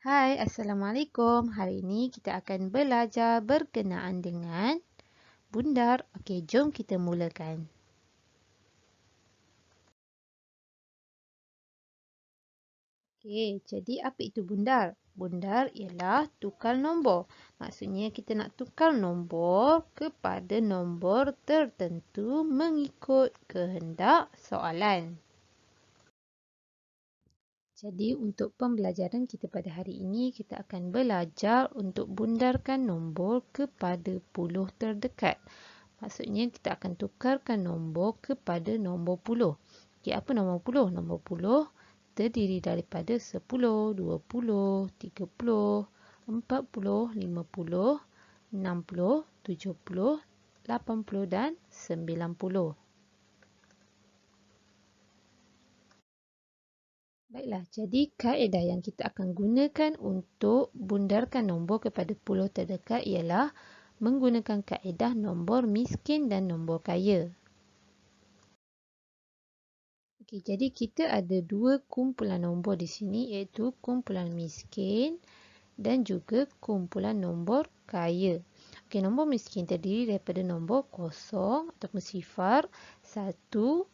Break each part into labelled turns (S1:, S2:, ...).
S1: Hai, Assalamualaikum. Hari ini kita akan belajar berkenaan dengan bundar. Okey, jom kita mulakan. Okey, jadi apa itu bundar? Bundar ialah tukar nombor. Maksudnya kita nak tukar nombor kepada nombor tertentu mengikut kehendak soalan. Jadi untuk pembelajaran kita pada hari ini, kita akan belajar untuk bundarkan nombor kepada puluh terdekat. Maksudnya kita akan tukarkan nombor kepada nombor puluh. Okey, apa nombor puluh? Nombor puluh terdiri daripada 10, 20, 30, 40, 50, 60, 70, 80 dan 90. Baiklah, jadi kaedah yang kita akan gunakan untuk bundarkan nombor kepada puluh terdekat ialah menggunakan kaedah nombor miskin dan nombor kaya. Okey, jadi kita ada dua kumpulan nombor di sini iaitu kumpulan miskin dan juga kumpulan nombor kaya. Okey, nombor miskin terdiri daripada nombor kosong ataupun sifar, 1,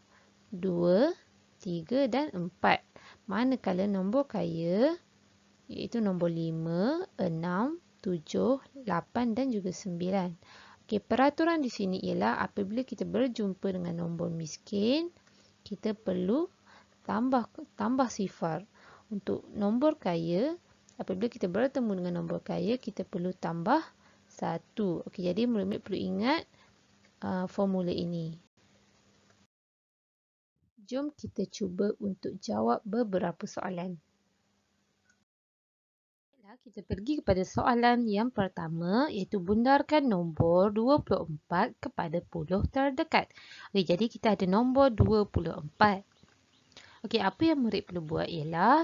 S1: 2, 3 dan 4. Manakala nombor kaya iaitu nombor 5, 6, 7, 8 dan juga 9. Okey, peraturan di sini ialah apabila kita berjumpa dengan nombor miskin, kita perlu tambah sifar. Untuk nombor kaya, apabila kita bertemu dengan nombor kaya, kita perlu tambah 1. Okey, jadi murid-murid perlu ingat formula ini. Jom kita cuba untuk jawab beberapa soalan. Kita pergi kepada soalan yang pertama iaitu bundarkan nombor 24 kepada puluh terdekat. Okey, jadi kita ada nombor 24. Okey, apa yang murid perlu buat ialah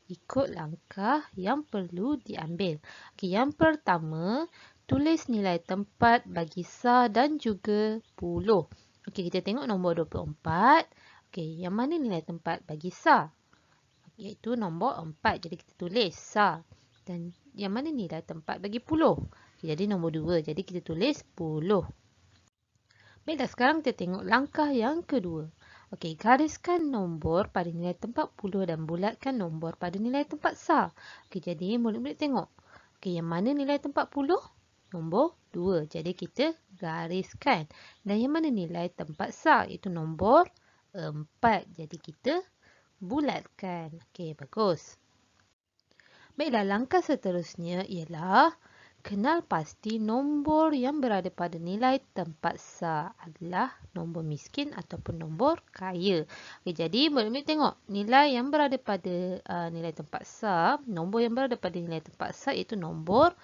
S1: ikut langkah yang perlu diambil. Okey, yang pertama, tulis nilai tempat bagi sah dan juga puluh. Okey, kita tengok nombor 24. Okey, yang mana nilai tempat bagi sah? Iaitu nombor 4. Jadi kita tulis sah. Dan yang mana nilai tempat bagi puluh? Okay, jadi nombor 2. Jadi kita tulis puluh. Baiklah, sekarang kita tengok langkah yang kedua. Okey, gariskan nombor pada nilai tempat puluh dan bulatkan nombor pada nilai tempat sah. Okey, jadi murid-murid tengok. Okey, yang mana nilai tempat puluh? Nombor 2. Jadi kita gariskan. Dan yang mana nilai tempat sah? Itu nombor 4. Jadi kita bulatkan. Okey, bagus. Baiklah, langkah seterusnya ialah kenal pasti nombor yang berada pada nilai tempat sah adalah nombor miskin ataupun nombor kaya. Okay, jadi murid-murid tengok nilai yang berada pada nilai tempat sah, nombor yang berada pada nilai tempat sah iaitu nombor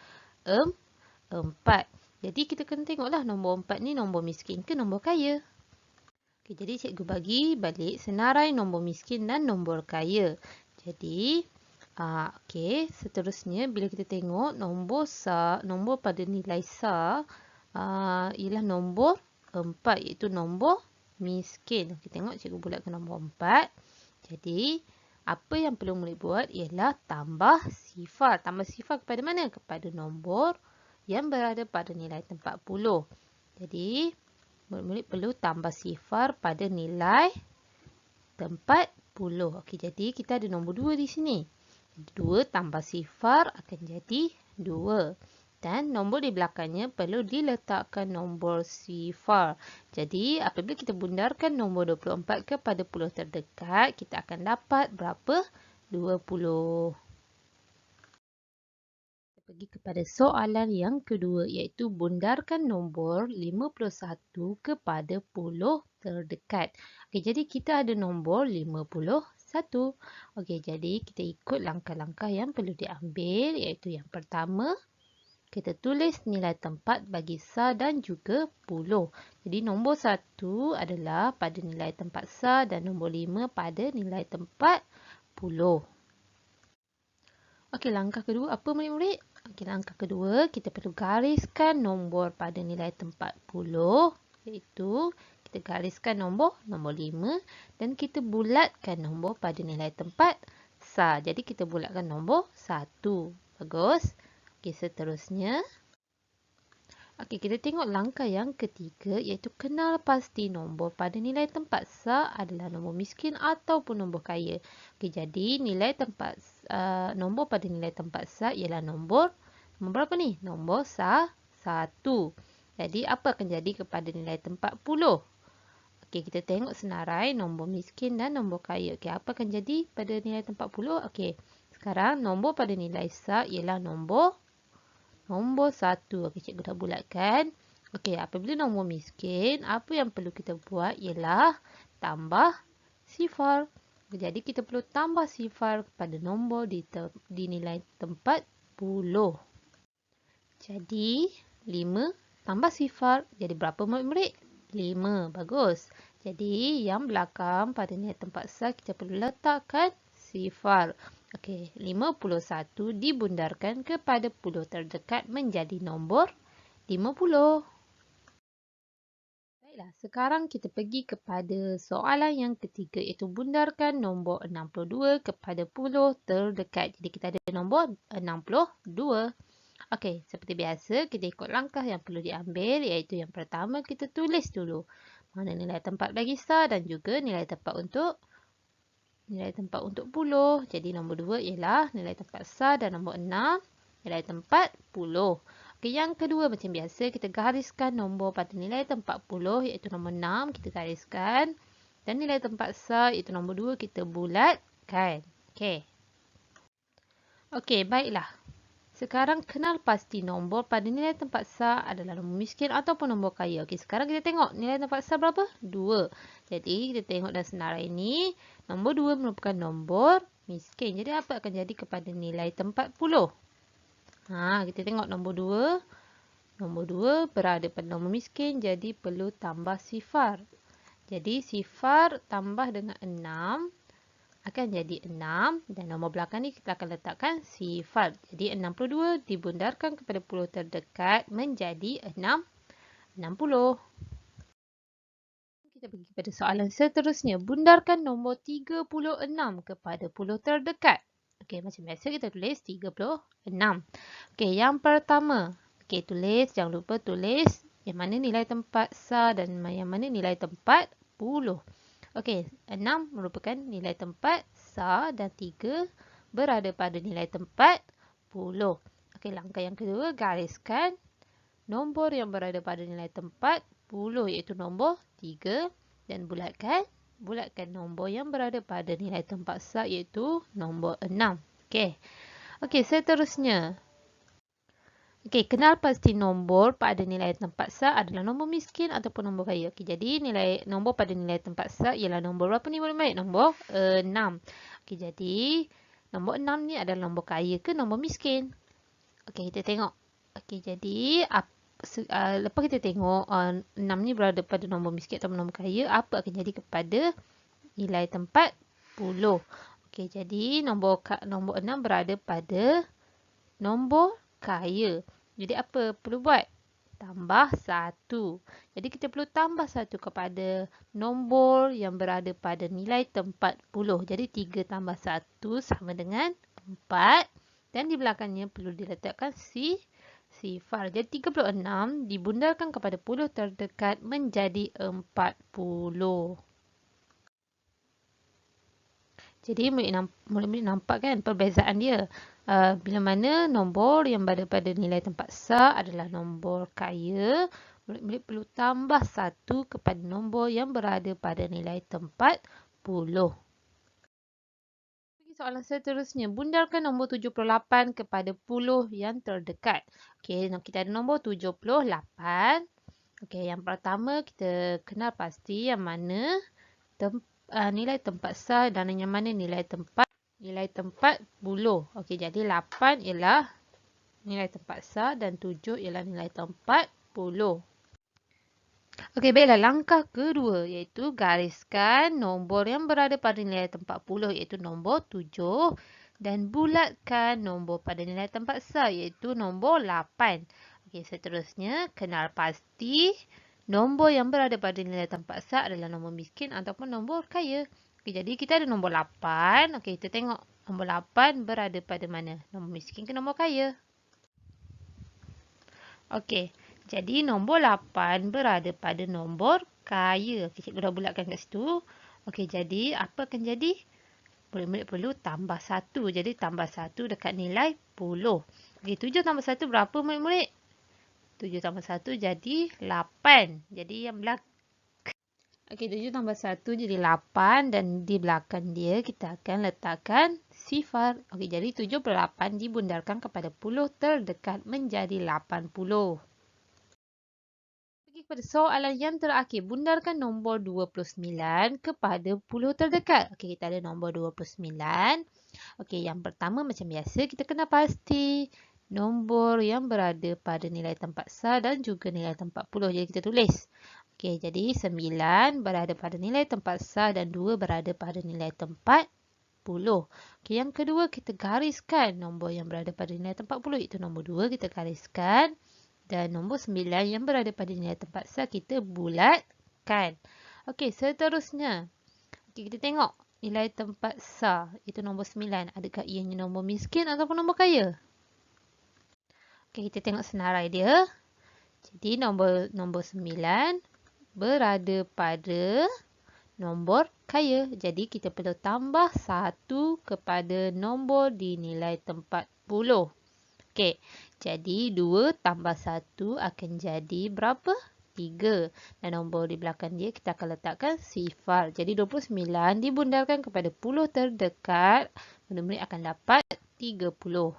S1: 4. Jadi kita kena tengoklah nombor 4 ni nombor miskin ke nombor kaya. Okay, jadi cikgu bagi balik senarai nombor miskin dan nombor kaya. Jadi okey, seterusnya bila kita tengok nombor pada nilai sah ialah nombor 4 iaitu nombor miskin. Kita tengok cikgu bulatkan nombor 4. Jadi apa yang perlu murid buat ialah tambah sifar. Tambah sifar kepada mana? Kepada nombor yang berada pada nilai tempat puluh. Jadi murid-murid perlu tambah sifar pada nilai tempat puluh. Okey, jadi kita ada nombor 2 di sini. 2 tambah sifar akan jadi 2. Dan nombor di belakangnya perlu diletakkan nombor sifar. Jadi apabila kita bundarkan nombor 24 kepada puluh terdekat, kita akan dapat berapa? 20. Kita pergi kepada soalan yang kedua iaitu bundarkan nombor 51 kepada puluh terdekat. Okey, jadi kita ada nombor 51. Okey, jadi kita ikut langkah-langkah yang perlu diambil iaitu yang pertama, kita tulis nilai tempat bagi sah dan juga puluh. Jadi nombor 1 adalah pada nilai tempat sah dan nombor 5 pada nilai tempat puluh. Okey, langkah kedua apa murid-murid? Okey, langkah kedua kita perlu gariskan nombor pada nilai tempat puluh iaitu kita gariskan nombor 5 dan kita bulatkan nombor pada nilai tempat besar. Jadi kita bulatkan nombor 1. Bagus. Okey, seterusnya. Okey, kita tengok langkah yang ketiga iaitu kenal pasti nombor pada nilai tempat sah adalah nombor miskin ataupun nombor kaya. Okey, jadi nilai tempat nombor pada nilai tempat sah ialah nombor berapa ni? Nombor sah 1. Jadi apa akan jadi kepada nilai tempat puluh? Okey, kita tengok senarai nombor miskin dan nombor kaya. Okey, apa akan jadi pada nilai tempat puluh? Okey, sekarang nombor pada nilai sah ialah nombor 1. Okey, cikgu dah bulatkan. Okey, apabila nombor miskin, apa yang perlu kita buat ialah tambah sifar. Jadi, kita perlu tambah sifar pada nombor di nilai tempat puluh. Jadi, 5 tambah sifar. Jadi, berapa murid-murid? 5. Bagus. Jadi, yang belakang pada nilai tempat sah, kita perlu letakkan sifar. Okey, 51 dibundarkan kepada puluh terdekat menjadi nombor 50. Baiklah, sekarang kita pergi kepada soalan yang ketiga iaitu bundarkan nombor 62 kepada puluh terdekat. Jadi kita ada nombor 62. Okey, seperti biasa kita ikut langkah yang perlu diambil iaitu yang pertama kita tulis dulu mana nilai tempat bagi sah dan juga nilai tempat untuk puluh. Jadi nombor 2 ialah nilai tempat sah dan nombor 6 nilai tempat puluh. Okey, yang kedua macam biasa kita gariskan nombor pada nilai tempat puluh iaitu nombor 6 kita gariskan dan nilai tempat sah iaitu nombor 2 kita bulatkan. Okey. Okey, baiklah. Sekarang kenal pasti nombor pada nilai tempat sah adalah nombor miskin ataupun nombor kaya. Okey, sekarang kita tengok nilai tempat sah berapa? 2. Jadi, kita tengok dalam senarai ini, nombor 2 merupakan nombor miskin. Jadi, apa akan jadi kepada nilai tempat puluh? Kita tengok nombor 2. Nombor 2 berada pada nombor miskin, jadi perlu tambah sifar. Jadi, sifar tambah dengan 6. Akan jadi 6 dan nombor belakang ni kita akan letakkan sifar. Jadi 62 dibundarkan kepada puluh terdekat menjadi 60. Kita pergi kepada soalan seterusnya. Bundarkan nombor 36 kepada puluh terdekat. Okey, macam biasa kita tulis 36. Okey, yang pertama. Okey, tulis. Jangan lupa tulis yang mana nilai tempat sah dan yang mana nilai tempat puluh. Okey, 6 merupakan nilai tempat sah dan 3 berada pada nilai tempat puluh. Okey, langkah yang kedua, gariskan nombor yang berada pada nilai tempat puluh iaitu nombor 3 dan bulatkan nombor yang berada pada nilai tempat sah iaitu nombor 6. Okey. Okey, seterusnya. Okey, kenal pasti nombor pada nilai tempat sah adalah nombor miskin ataupun nombor kaya. Okey, jadi nombor pada nilai tempat sah ialah nombor berapa ni murid-murid? Nombor 6. Okey, jadi nombor 6 ni adalah nombor kaya ke nombor miskin? Okey, kita tengok. Okey, jadi lepas kita tengok 6 ni berada pada nombor miskin atau nombor kaya, apa akan jadi kepada nilai tempat puluh? Okey, jadi nombor 6 berada pada nombor kaya. Jadi apa perlu buat? Tambah 1. Jadi kita perlu tambah 1 kepada nombor yang berada pada nilai tempat puluh. Jadi 3 tambah 1 sama dengan 4. Dan di belakangnya perlu diletakkan sifar. Jadi 36 dibundarkan kepada puluh terdekat menjadi 40. Jadi murid-murid nampak kan perbezaan dia. Bila mana nombor yang berada pada nilai tempat sah adalah nombor kaya, murid-murid perlu tambah 1 kepada nombor yang berada pada nilai tempat puluh. Soalan seterusnya, bundarkan nombor 78 kepada puluh yang terdekat. Okey, kita ada nombor 78. Okey, yang pertama kita kenal pasti yang mana nilai tempat sah dan yang mana nilai tempat puluh. Okey, jadi 8 ialah nilai tempat sah dan 7 ialah nilai tempat puluh. Okey, baiklah. Langkah kedua iaitu gariskan nombor yang berada pada nilai tempat puluh iaitu nombor 7 dan bulatkan nombor pada nilai tempat sah iaitu nombor 8. Okey, seterusnya kenal pasti nombor yang berada pada nilai tempat sah adalah nombor miskin ataupun nombor kaya. Okey, jadi kita ada nombor 8. Okey, kita tengok Nombor 8 berada pada mana? Nombor miskin ke nombor kaya? Okey, jadi nombor 8 berada pada nombor kaya. Okey, cikgu dah bulatkan kat situ. Okey, jadi apa akan jadi? Murid-murid perlu tambah 1. Jadi tambah 1 dekat nilai 10. Okey, 7 tambah 1 berapa murid-murid? 7 tambah 1 jadi 8. Jadi yang belakang. Okey, 7 tambah 1 jadi 8 dan di belakang dia kita akan letakkan sifar. Okey, jadi 78 dibundarkan kepada 10 terdekat menjadi 80. Pergi kepada soalan yang terakhir. Bundarkan nombor 29 kepada 10 terdekat. Okey, kita ada nombor 29. Okey, yang pertama macam biasa kita kena pasti nombor yang berada pada nilai tempat sah dan juga nilai tempat puluh. Jadi kita tulis. Okey, jadi 9 berada pada nilai tempat sah dan 2 berada pada nilai tempat puluh. Okey, yang kedua kita gariskan nombor yang berada pada nilai tempat puluh, iaitu nombor 2 kita gariskan. Dan nombor 9 yang berada pada nilai tempat sah kita bulatkan. Okey, seterusnya. Okey, kita tengok nilai tempat sah. Itu nombor 9. Adakah ianya nombor miskin ataupun nombor kaya? Okey, kita tengok senarai dia. Jadi nombor 9 berada pada nombor kaya. Jadi kita perlu tambah 1 kepada nombor di nilai tempat puluh. Okey, jadi 2 tambah 1 akan jadi berapa? 3. Dan nombor di belakang dia kita akan letakkan sifar. Jadi 29 dibundarkan kepada 10 terdekat. Murid-murid akan dapat 30.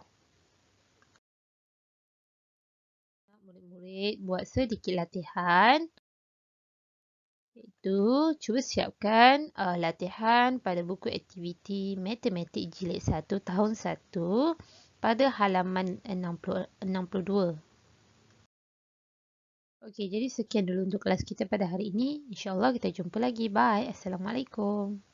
S1: Murid-murid buat sedikit latihan. Iaitu cuba siapkan latihan pada buku aktiviti Matematik Jilid 1 tahun 1 pada halaman 62. Okey, jadi sekian dulu untuk kelas kita pada hari ini. InsyaAllah kita jumpa lagi. Bye. Assalamualaikum.